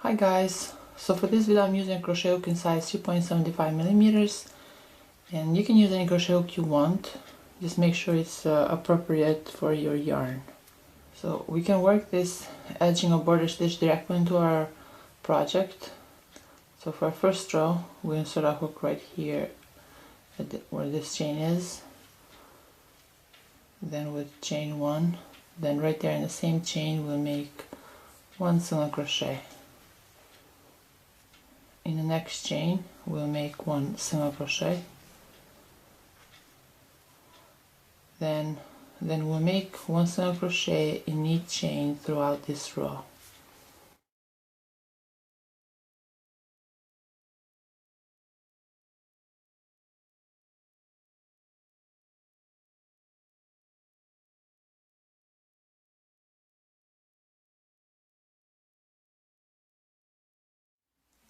Hi guys, so for this video I'm using a crochet hook in size 2.75 millimeters, and you can use any crochet hook you want, just make sure it's appropriate for your yarn. So we can work this edging of border stitch directly into our project. So for our first row we'll insert our hook right here at where this chain is, then with chain 1, then right there in the same chain we'll make 1 single crochet. In the next chain we'll make 1 single crochet, then we'll make 1 single crochet in each chain throughout this row.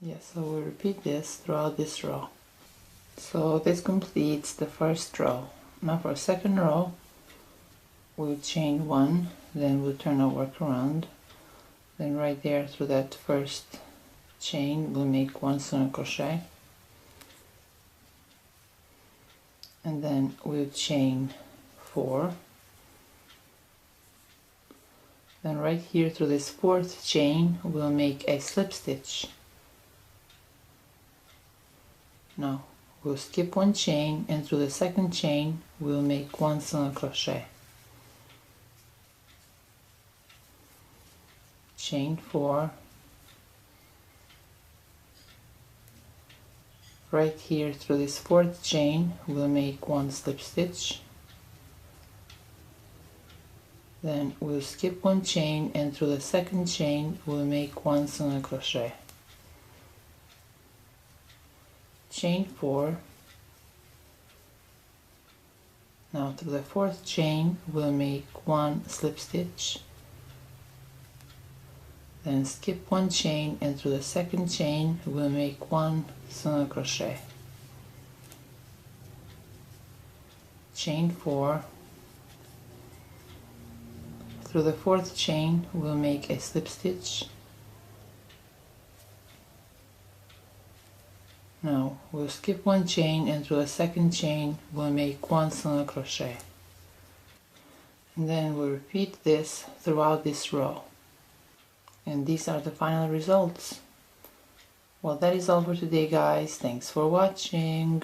Yes, so we'll repeat this throughout this row. So this completes the first row. Now for a second row we'll chain 1, then we'll turn our work around, then right there through that first chain we'll make 1 single crochet, and then we'll chain 4, then right here through this fourth chain we'll make a slip stitch. Now we'll skip 1 chain, and through the second chain we'll make 1 single crochet, chain 4, right here through this fourth chain we'll make 1 slip stitch, then we'll skip 1 chain, and through the second chain we'll make 1 single crochet, chain 4. Now through the fourth chain we'll make 1 slip stitch, then skip 1 chain, and through the second chain we'll make 1 single crochet, chain 4. Through the fourth chain we'll make a slip stitch. Now we'll skip 1 chain, and through the second chain we'll make 1 single crochet, and then we'll repeat this throughout this row. And these are the final results. Well, that is all for today guys. Thanks for watching.